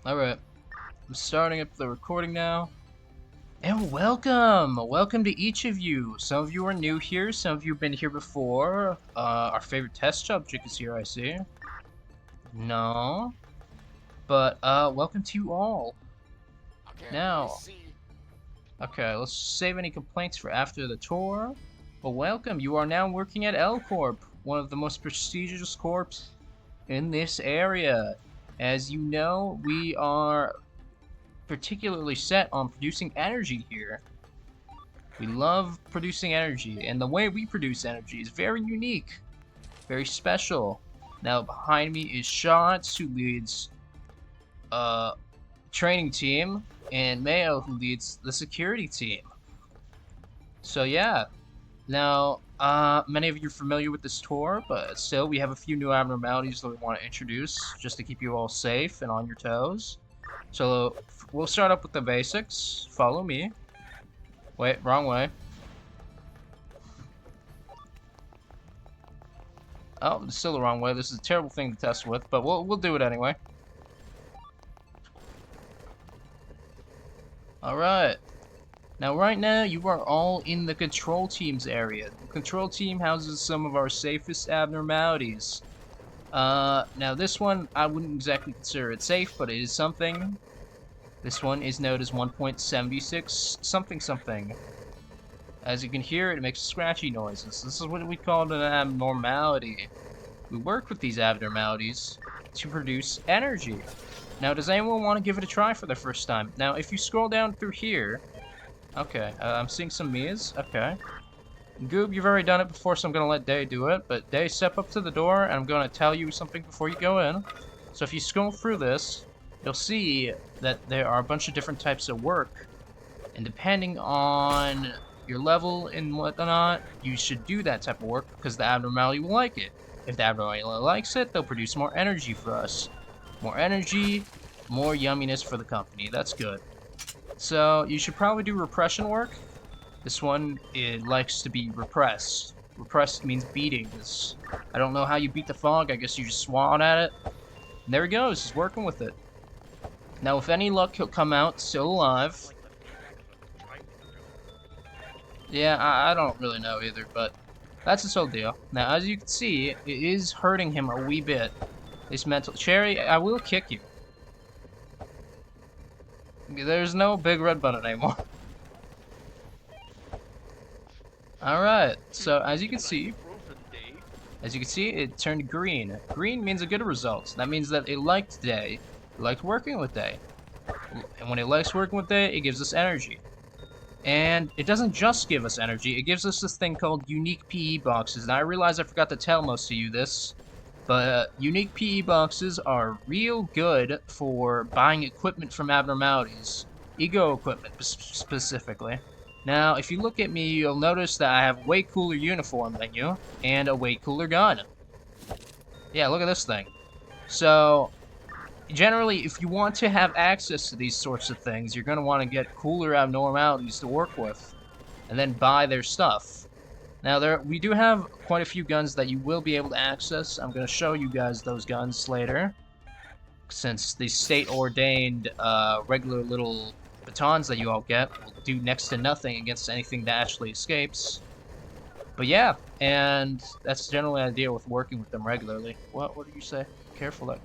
Alright, I'm starting up the recording now. And welcome! Welcome to each of you. Some of you are new here, some of you have been here before. Our favorite test subject is here, I see. No. But, welcome to you all. Now, okay, let's save any complaints for after the tour. But welcome, you are now working at L Corp, one of the most prestigious corps in this area. As you know, we are particularly set on producing energy here. We love producing energy, and the way we produce energy is very unique, very special. Now behind me is Shots, who leads training team, and Mayo, who leads the security team. So yeah, now many of you are familiar with this tour, but still we have a few new abnormalities that we want to introduce just to keep you all safe and on your toes. So we'll start up with the basics. Follow me. Wait, wrong way. Oh, it's still the wrong way. This is a terrible thing to test with, but we'll do it anyway. Alright. Now right now you are all in the control team's area. The control team houses some of our safest abnormalities. Now this one, I wouldn't exactly consider it safe, but it is something. This one is known as 1.76 something something. As you can hear, it makes scratchy noises. This is what we call an abnormality. We work with these abnormalities to produce energy. Now, does anyone want to give it a try for the first time? Now, if you scroll down through here... Okay, I'm seeing some Mias. Okay. Goob, you've already done it before, so I'm going to let Day do it. But Day, step up to the door, and I'm going to tell you something before you go in. So if you scroll through this, you'll see that there are a bunch of different types of work. And depending on your level and whatnot, you should do that type of work because the abnormality will like it. If the abnormality likes it, they'll produce more energy for us. More energy, more yumminess for the company. That's good. So you should probably do repression work. This one, it likes to be repressed. Repressed means beatings. I don't know how you beat the fog. I guess you just swat at it. And there he goes. He's working with it. Now, with any luck, he'll come out still alive. Yeah, I don't really know either, but that's his whole deal. Now, as you can see, it is hurting him a wee bit. This mental... Cherry, I will kick you. There's no big red button anymore. Alright, so as you can see, it turned green. Green means a good result. That means that it liked Day. It liked working with Day. And when it likes working with Day, it gives us energy. And it doesn't just give us energy, it gives us this thing called unique PE boxes. And I realize I forgot to tell most of you this, but unique PE boxes are real good for buying equipment from abnormalities. Ego equipment, specifically. Now, if you look at me, you'll notice that I have way cooler uniform than you, and a way cooler gun. Yeah, look at this thing. So, generally, if you want to have access to these sorts of things, you're going to want to get cooler abnormalities to work with, and then buy their stuff. Now, we do have quite a few guns that you will be able to access. I'm going to show you guys those guns later, since the state-ordained regular little batons that you all get will do next to nothing against anything that actually escapes. But yeah, and that's generally the idea with working with them regularly. What do you say? Careful there.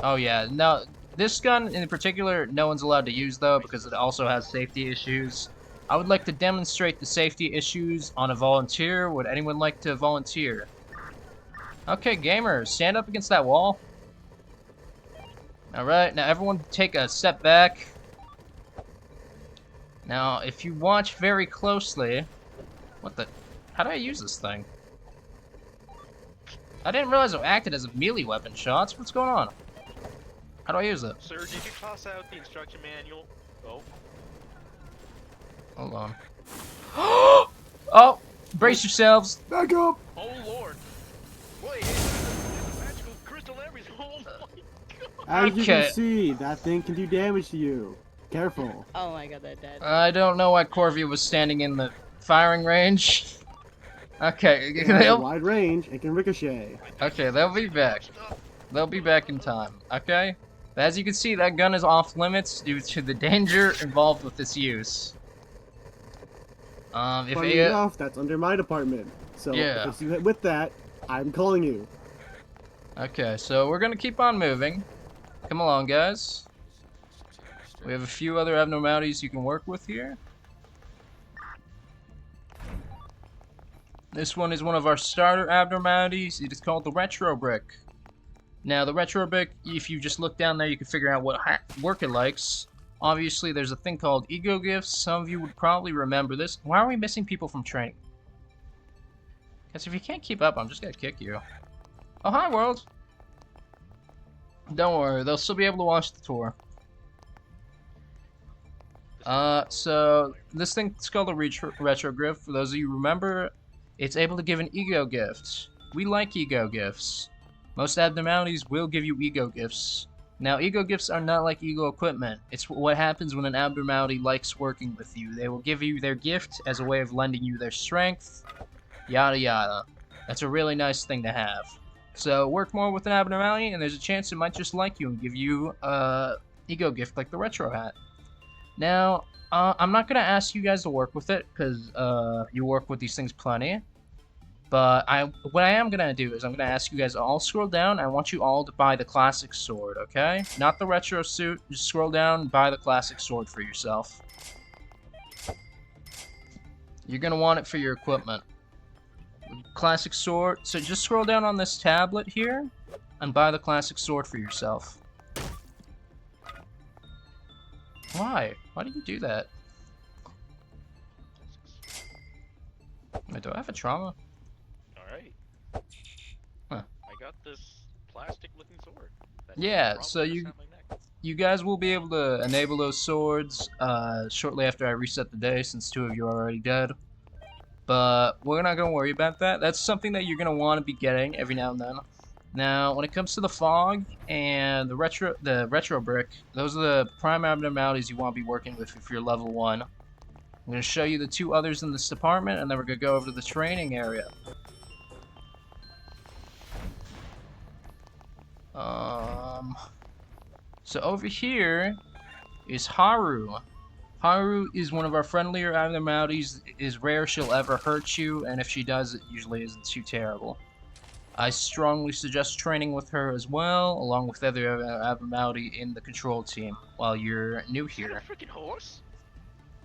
Oh yeah, no, this gun in particular, no one's allowed to use though, because it also has safety issues. I would like to demonstrate the safety issues on a volunteer. Would anyone like to volunteer? Okay, gamers, stand up against that wall. Alright, now everyone take a step back. Now, if you watch very closely... What the... How do I use this thing? I didn't realize it acted as a melee weapon. Shots? What's going on? How do I use it? Sir, did you toss out the instruction manual? Oh. Hold on. Oh! Brace yourselves! Back up! Oh lord. Wait, it's magical crystal everything. Oh my god. As you can see, that thing can do damage to you. Careful. Oh my god, that dead. I don't know why Corvia was standing in the firing range. Okay, It has a wide range and can ricochet. okay, they'll be back. They'll be back in time, okay? But as you can see, that gun is off limits due to the danger involved with its use. If Funny a enough, that's under my department. So Yeah. if you hit with that, I'm calling you. Okay, so we're gonna keep on moving. Come along, guys. We have a few other abnormalities you can work with here. This one is one of our starter abnormalities. It is called the retro brick. Now, the retro brick, if you just look down there, you can figure out what work it likes. Obviously, there's a thing called ego gifts. Some of you would probably remember this. Why are we missing people from training? Because if you can't keep up, I'm just gonna kick you. Oh, hi, world. Don't worry, they'll still be able to watch the tour. So this thing's called a retro gift. For those of you who remember, it's able to give an ego gift. We like ego gifts. Most abnormalities will give you ego gifts. Now, ego gifts are not like ego equipment. It's what happens when an abnormality likes working with you. They will give you their gift as a way of lending you their strength, yada yada. That's a really nice thing to have. So work more with an abnormality, and there's a chance it might just like you and give you a ego gift like the retro hat. Now, I'm not gonna ask you guys to work with it because you work with these things plenty. But what I am gonna do is I'm gonna ask you guys to all scroll down. I want you all to buy the classic sword, okay? Not the retro suit. Just scroll down and buy the classic sword for yourself. You're gonna want it for your equipment. Classic sword. So just scroll down on this tablet here and buy the classic sword for yourself. Why? Why did you do that? Wait, do I have a trauma? Alright. Huh. I got this plastic-looking sword. That Yeah, probably so just at my neck. you guys will be able to enable those swords shortly after I reset the day, since 2 of you are already dead. But we're not going to worry about that. That's something that you're going to want to be getting every now and then. Now, when it comes to the fog and the retro brick, those are the prime abnormalities you want to be working with if you're level 1. I'm going to show you the 2 others in this department, and then we're going to go over to the training area. So over here is Haru. Haru is one of our friendlier abnormalities. It is rare she'll ever hurt you, and if she does, it usually isn't too terrible. I strongly suggest training with her as well, along with other abnormality in the control team while you're new Is that here. a freaking horse?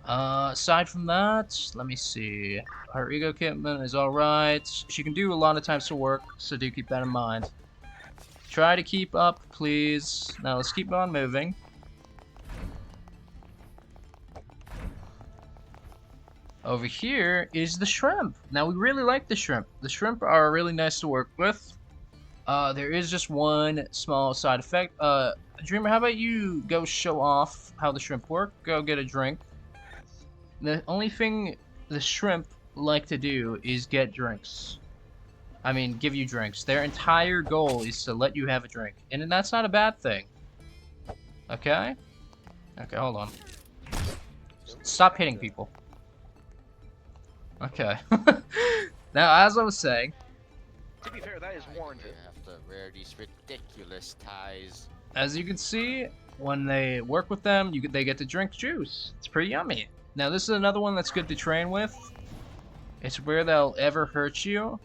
Aside from that, let me see. Her ego equipment is alright. She can do a lot of types of work, so do keep that in mind. Try to keep up, please. Now let's keep on moving. Over here is the shrimp. Now we really like the shrimp. The shrimp are really nice to work with. There is just one small side effect. Dreamer, how about you go show off how the shrimp work? Go get a drink. The only thing the shrimp like to do is get drinks. I mean, give you drinks. Their entire goal is to let you have a drink. And that's not a bad thing. Okay? Okay, hold on. Stop hitting people. Okay. Now, as I was saying... To be fair, that is warranted. You have to wear these ridiculous ties. As you can see, when they work with them, they get to drink juice. It's pretty yummy. Now, this is another one that's good to train with. It's rare they'll ever hurt you.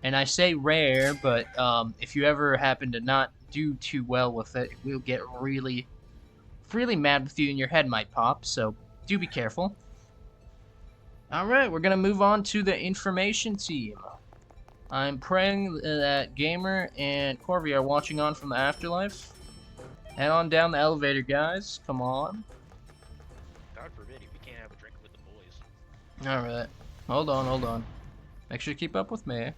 And I say rare, but if you ever happen to not do too well with it, it will get really, really mad with you and your head might pop, so do be careful. Alright, we're going to move on to the information team. I'm praying that Gamer and Corby are watching on from the afterlife. Head on down the elevator, guys. Come on. God forbid if we can't have a drink with the boys. Alright. Hold on, hold on. Make sure you keep up with me.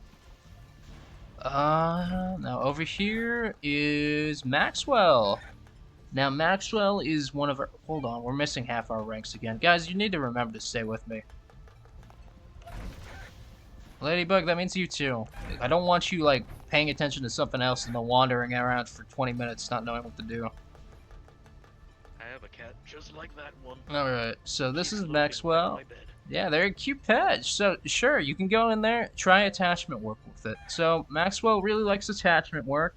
Now over here is Maxwell. Now Maxwell is one of our... Hold on, we're missing half our ranks again. Guys, you need to remember to stay with me. Ladybug, that means you too. I don't want you, like, paying attention to something else and then wandering around for 20 minutes not knowing what to do. I have a cat just like that one. Alright, so this Keeps is looking Maxwell. like my bed. Yeah, they're a cute pet. So, sure, you can go in there, try attachment work with it. So, Maxwell really likes attachment work.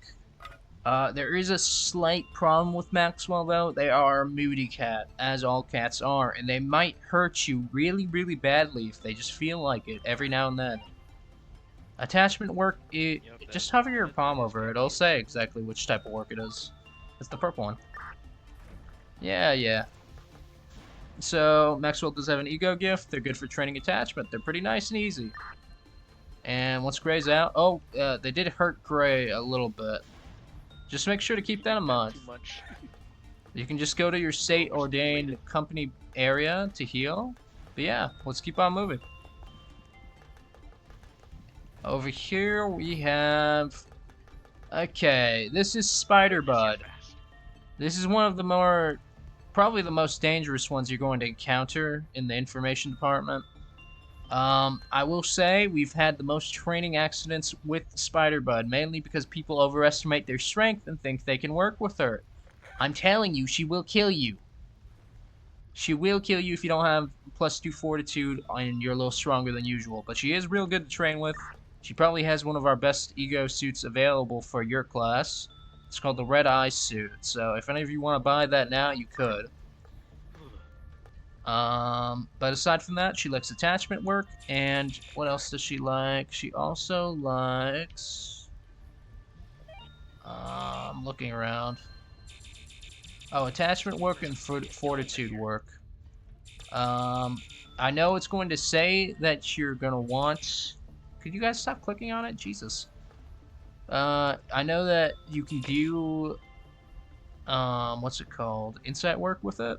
There is a slight problem with Maxwell, though. They are a moody cat, as all cats are, and they might hurt you really, really badly if they just feel like it every now and then. Attachment work, Yep, just hover your palm that is over it. kinda It'll cute. say exactly which type of work it is. It's the purple one. Yeah. So, Maxwell does have an ego gift. They're good for training attachment. They're pretty nice and easy. And once Gray's out... Oh, they did hurt Gray a little bit. Just make sure to keep that in mind. Too much. You can just go to your state-ordained Overstimulated. company area to heal. But yeah, let's keep on moving. Over here we have... Okay, this is Spider Bud. Fast. This is one of the more... Probably the most dangerous ones you're going to encounter in the information department. I will say we've had the most training accidents with Spider Bud, mainly because people overestimate their strength and think they can work with her. I'm telling you, she will kill you. She will kill you if you don't have +2 fortitude and you're a little stronger than usual. But she is real good to train with. She probably has one of our best ego suits available for your class. It's called the Red Eye suit. So if any of you want to buy that now, you could. But aside from that, she likes attachment work. And what else does she like? She also likes... I'm looking around. Oh, attachment work and fortitude work. I know it's going to say that you're going to want... Could you guys stop clicking on it? Jesus. I know that you can do... what's it called? Insight work with it.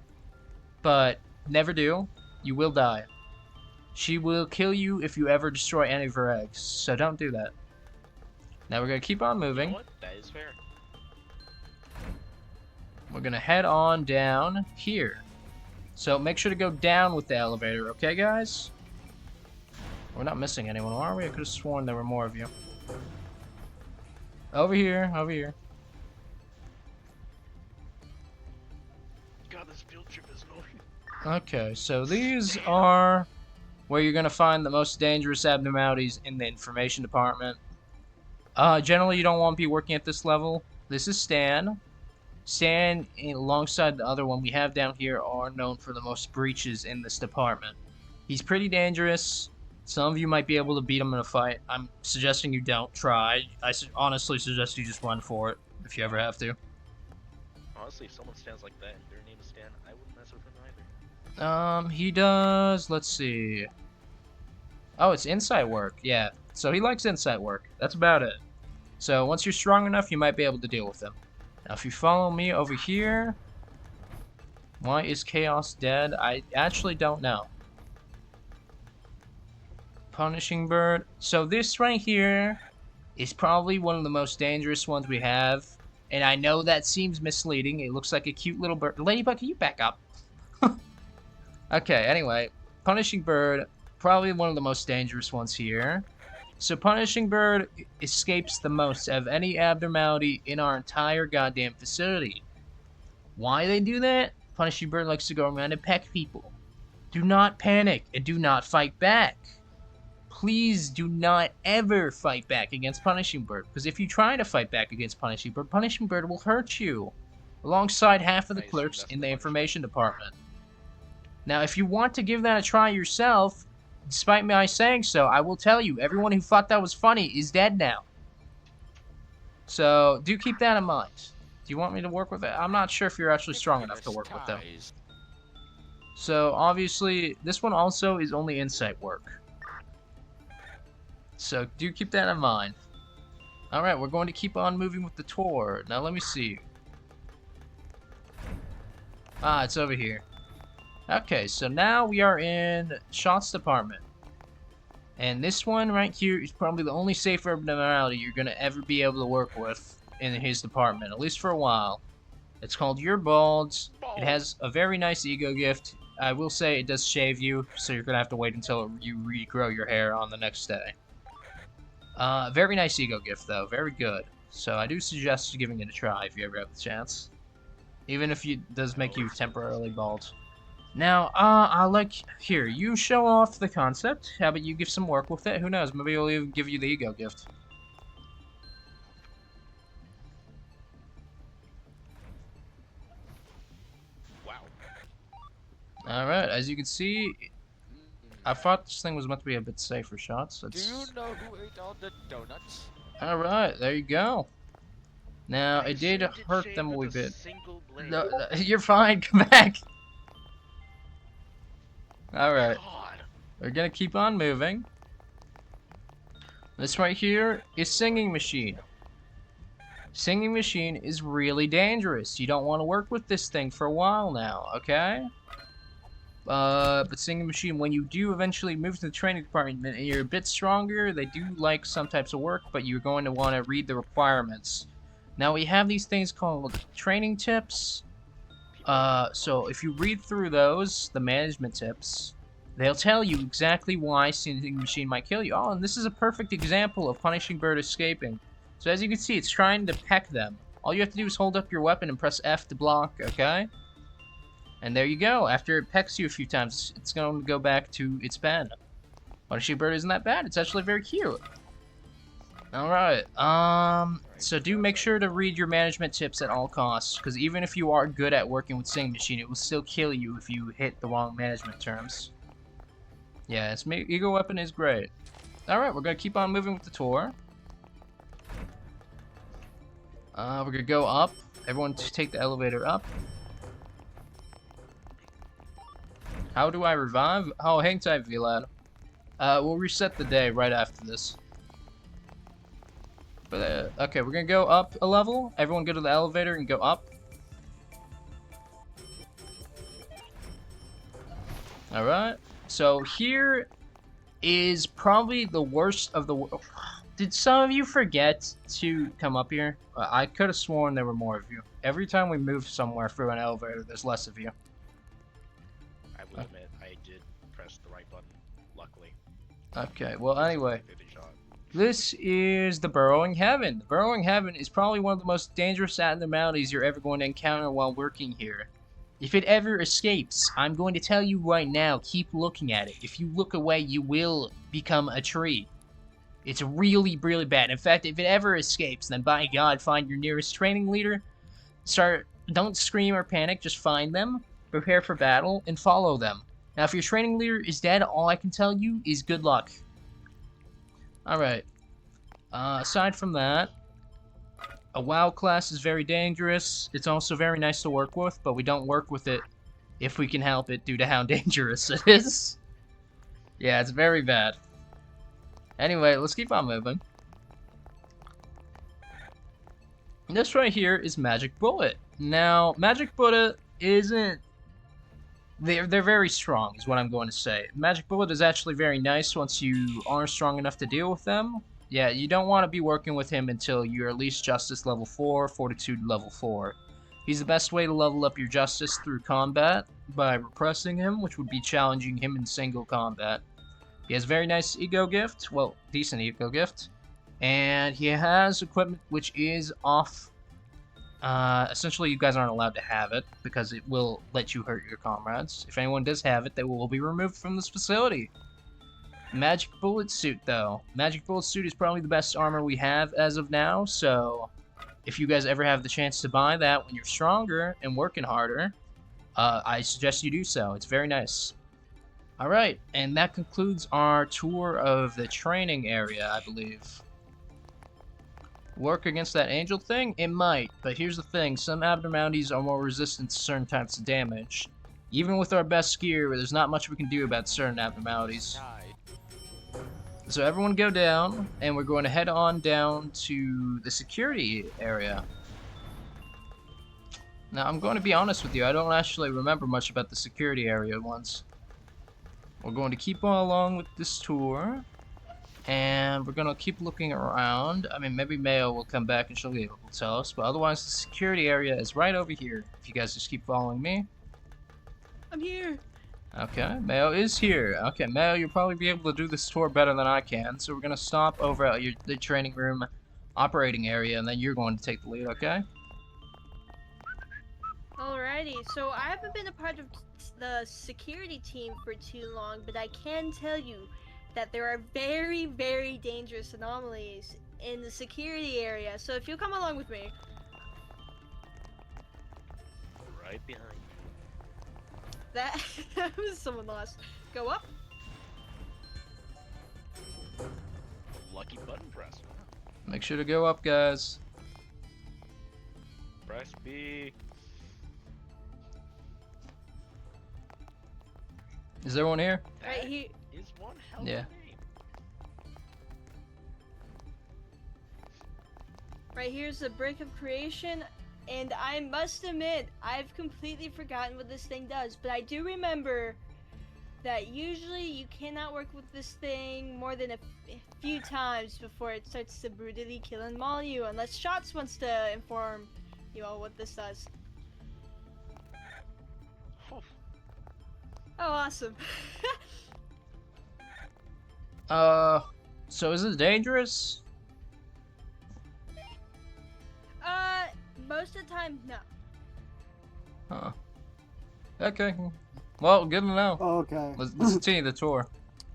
But never do. You will die. She will kill you if you ever destroy any of her eggs. So don't do that. Now we're going to keep on moving. You know what? That is fair. We're gonna head on down here. So make sure to go down with the elevator, okay guys? We're not missing anyone, are we? I could have sworn there were more of you. Over here, over here. God, this field trip is annoying. Okay, so these are where you're gonna find the most dangerous abnormalities in the information department. Generally you don't want to be working at this level. This is Stan. Stan, alongside the other one we have down here, are known for the most breaches in this department. He's pretty dangerous. Some of you might be able to beat him in a fight. I'm suggesting you don't try. I honestly suggest you just run for it, if you ever have to. Honestly, if someone stands like that and their name is Stan, I wouldn't mess with him either. He does... Let's see... Oh, it's insight work. Yeah, so he likes insight work. That's about it. So once you're strong enough, you might be able to deal with him. Now, if you follow me over here... Why is Chaos dead? I actually don't know. Punishing Bird. So this right here is probably one of the most dangerous ones we have. And I know that seems misleading. It looks like a cute little bird. Ladybug, can you back up? Okay, anyway. Punishing Bird, probably one of the most dangerous ones here. So Punishing Bird escapes the most of any abnormality in our entire goddamn facility. Why they do that? Punishing Bird likes to go around and peck people. Do not panic and do not fight back. Please do not ever fight back against Punishing Bird, because if you try to fight back against Punishing Bird will hurt you, alongside half of the Nice, clerks that's in the the punishment. information department. Now, if you want to give that a try yourself, despite my saying so, I will tell you, everyone who thought that was funny is dead now. So, do keep that in mind. Do you want me to work with it? I'm not sure if you're actually strong enough to work with them. Ties. So, obviously, this one also is only insight work. So, do keep that in mind. Alright, we're going to keep on moving with the tour. Now, let me see. Ah, it's over here. Okay, so now we are in Shots Department. And this one right here is probably the only safe abnormality you're going to ever be able to work with in his department, at least for a while. It's called Your Balds. It has a very nice ego gift. I will say it does shave you, so you're going to have to wait until you regrow your hair on the next day. Very nice ego gift, though. Very good. So I do suggest giving it a try if you ever have the chance. Even if it does make you temporarily bald. Now, here, you show off the concept. How about you give some work with it? Who knows, maybe he'll even give you the ego gift. as you can see, Mm. I thought this thing was meant to be a bit safer shots. Do you know who ate all the donuts? Alright, there you go. Now, I it did assumed it hurt them shaved a with wee a bit. single blade. No, you're fine, come back! Alright, God. we're gonna keep on moving. This right here is Singing Machine. Singing Machine is really dangerous. You don't want to work with this thing for a while now, okay? But Singing Machine, when you do eventually move to the training department and you're a bit stronger, they do like some types of work, but you're going to want to read the requirements. Now, we have these things called training tips. So if you read through those, the management tips, they'll tell you exactly why Singing Machine might kill you. Oh, and this is a perfect example of Punishing Bird escaping. So as you can see, it's trying to peck them. All you have to do is hold up your weapon and press F to block, okay? And there you go. After it pecks you a few times, it's going to go back to its pen. Punishing Bird isn't that bad. It's actually very cute. Alright, so do make sure to read your management tips at all costs, because even if you are good at working with Singing Machine, it will still kill you if you hit the wrong management terms. Yeah, its Eagle Weapon is great. Alright, we're gonna keep on moving with the tour. We're gonna go up. Everyone take the elevator up. How do I revive? Oh, hang tight, V-Lad. We'll reset the day right after this. But, okay, we're gonna go up a level. Everyone go to the elevator and go up. Alright. So here is probably the worst of the... Did some of you forget to come up here? I could have sworn there were more of you. Every time we move somewhere through an elevator, there's less of you. I will admit, I did press the right button, luckily. Okay, well, anyway. Did the shot. This is the Burrowing Heaven. The Burrowing Heaven is probably one of the most dangerous abnormalities you're ever going to encounter while working here. If it ever escapes, I'm going to tell you right now, keep looking at it. If you look away, you will become a tree. It's really, really bad. In fact, if it ever escapes, then by God, find your nearest training leader. Don't scream or panic, just find them, prepare for battle, and follow them. Now, if your training leader is dead, all I can tell you is good luck. Alright. Aside from that, a WoW class is very dangerous. It's also very nice to work with, but we don't work with it if we can help it due to how dangerous it is. Yeah, it's very bad. Anyway, let's keep on moving. This right here is Magic Bullet. Now, Magic Bullet isn't... They're very strong, is what I'm going to say. Magic Bullet is actually very nice once you are strong enough to deal with them. Yeah, you don't want to be working with him until you're at least Justice level 4, Fortitude level 4. He's the best way to level up your Justice through combat, by repressing him, which would be challenging him in single combat. He has very nice ego gift, well, decent ego gift, and he has equipment which is off. Essentially, you guys aren't allowed to have it, because it will let you hurt your comrades. If anyone does have it, they will be removed from this facility. Magic Bullet Suit, though. Magic Bullet Suit is probably the best armor we have as of now, so if you guys ever have the chance to buy that when you're stronger and working harder, I suggest you do so. It's very nice. Alright, and that concludes our tour of the training area, I believe. Work against that angel thing? It might, but here's the thing, some abnormalities are more resistant to certain types of damage. Even with our best gear, there's not much we can do about certain abnormalities. So everyone go down, and we're going to head on down to the security area. Now, I'm going to be honest with you, I don't actually remember much about the security area once. We're going to keep on along with this tour, and we're going to keep looking around. I mean, maybe Mayo will come back and she'll be able to tell us, but otherwise the security area is right over here, if you guys just keep following me. I'm here. Okay, Mayo is here. Okay, Mayo, you'll probably be able to do this tour better than I can, so we're going to stop over at the training room operating area, and then you're going to take the lead, okay? Alrighty, so I haven't been a part of the security team for too long, but I can tell you that there are very, very dangerous anomalies in the security area. So if you come along with me, Right behind you. that was someone lost. Go up. Lucky button press. Make sure to go up, guys. Press B. Is everyone here? Right That here. is one hell Yeah. of a name. Right here's the brick of creation, and I must admit, I've completely forgotten what this thing does, but I do remember that usually you cannot work with this thing more than a few times before it starts to brutally kill and maul you, unless Shots wants to inform you all what this does. Oh, Oh, awesome. So is it dangerous? Most of the time, no. Huh. Okay. Well, good to know. Oh, okay. Let's continue the tour.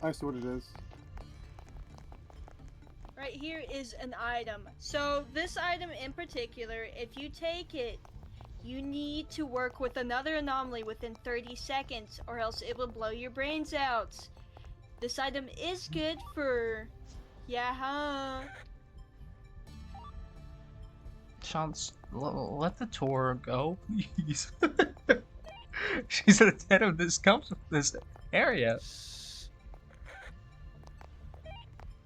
I see what it is. Right here is an item. So this item in particular, if you take it, you need to work with another anomaly within 30 seconds or else it will blow your brains out. This item is good for... Yeah, huh? Chance, let the tour go, please. She's at the head of this area.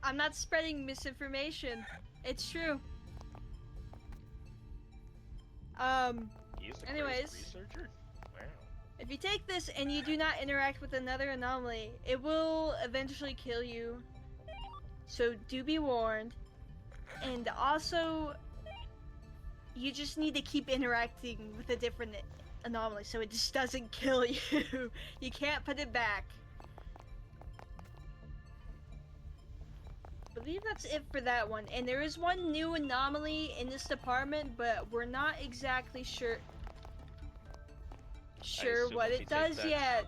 I'm not spreading misinformation. It's true. he's the Anyways. greatest researcher? Wow. If you take this and you do not interact with another anomaly, it will eventually kill you. So do be warned. And also, you just need to keep interacting with a different anomaly so it just doesn't kill you. You can't put it back. I believe that's it for that one. And there is one new anomaly in this department, but we're not exactly sure assume what if he it does takes that- yet.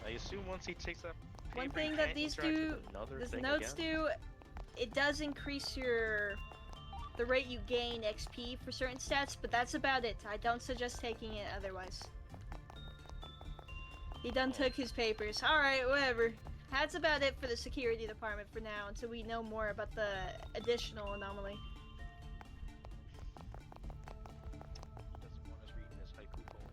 I assume once he takes that One paper, he thing that can't these interact do, with another these thing notes again? do, it does increase the rate you gain XP for certain stats, but that's about it. I don't suggest taking it otherwise. He done took his papers. Alright, whatever. That's about it for the security department for now, until we know more about the additional anomaly. He doesn't want us reading his haiku poem.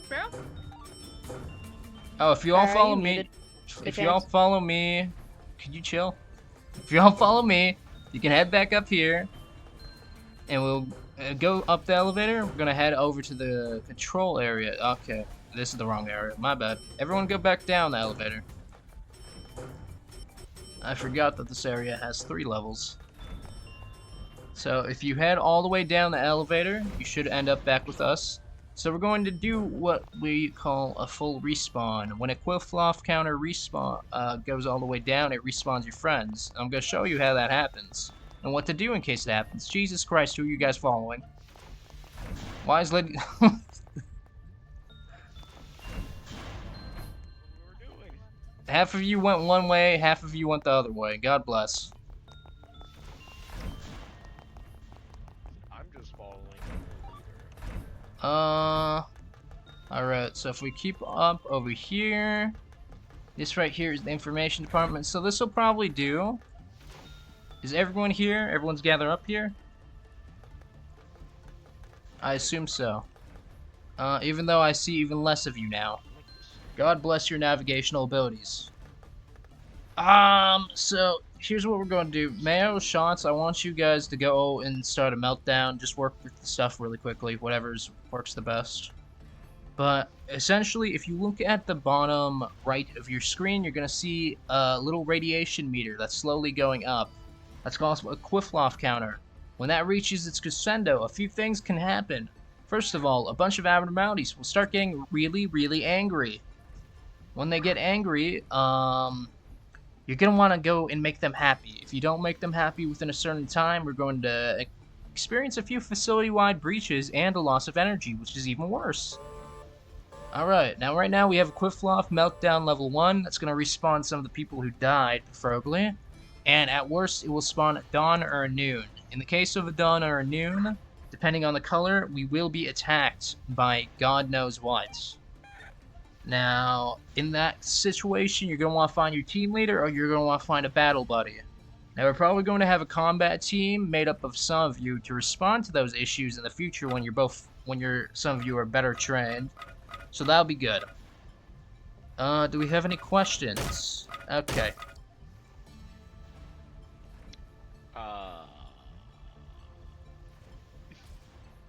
Bro? Oh, if you all Are follow you me, muted? if Good you all chance. follow me, could you chill? If you all follow me, you can head back up here, and we'll go up the elevator. We're gonna head over to the control area. Okay, this is the wrong area. My bad. Everyone go back down the elevator. I forgot that this area has 3 levels. So if you head all the way down the elevator, you should end up back with us. So we're going to do what we call a full respawn. When a Quillfloff counter respawn goes all the way down, it respawns your friends. I'm going to show you how that happens and what to do in case it happens. Jesus Christ, who are you guys following? Why is Lady... What we were doing. Half of you went one way, half of you went the other way. God bless. I'm just following. Alright, so if we keep up over here, this right here is the information department, so this will probably do. Is everyone here? Everyone's gathered up here? I assume so. Even though I see even less of you now. God bless your navigational abilities. So here's what we're going to do. Mayo, Shots, I want you guys to go and start a meltdown. Just work with the stuff really quickly, whatever's works the best. But essentially, if you look at the bottom right of your screen, you're going to see a little radiation meter that's slowly going up. That's called a Quillfloff counter. When that reaches its crescendo, a few things can happen. First of all, a bunch of abnormalities will start getting really, really angry. When they get angry, you're going to want to go and make them happy. If you don't make them happy within a certain time, we're going to experience a few facility-wide breaches and a loss of energy, which is even worse. Alright, now right now we have a Quillfloff Meltdown level 1. That's going to respawn some of the people who died, preferably. And at worst, it will spawn at dawn or noon. in the case of a Dawn or a Noon, depending on the color, we will be attacked by God knows what. Now, in that situation, you're going to want to find your team leader or you're going to want to find a battle buddy. Now, we're probably going to have a combat team made up of some of you to respond to those issues in the future when some of you are better trained. So that'll be good. Do we have any questions? Okay.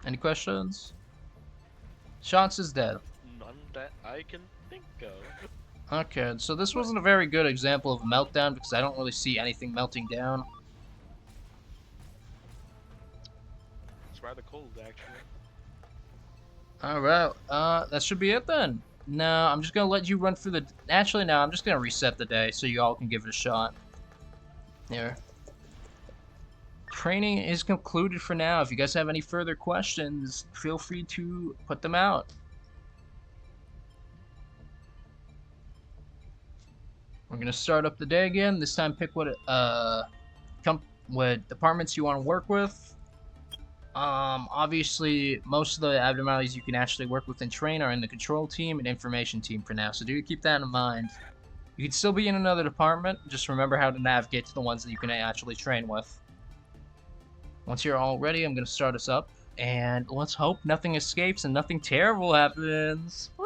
Any questions? Shots is dead. None that I can think of. Okay, so this wasn't a very good example of a meltdown because I don't really see anything melting down. It's rather cold, actually. Alright, that should be it then. No, I'm just gonna let you run through the... Actually, no, I'm just gonna reset the day so you all can give it a shot. Here. Training is concluded for now. If you guys have any further questions, feel free to put them out. We're gonna start up the day again. This time pick what departments you want to work with. Obviously, most of the abnormalities you can actually work with and train are in the control team and information team for now, so do keep that in mind. You can still be in another department, just remember how to navigate to the ones that you can actually train with. Once you're all ready, I'm going to start us up, and let's hope nothing escapes and nothing terrible happens. Woo!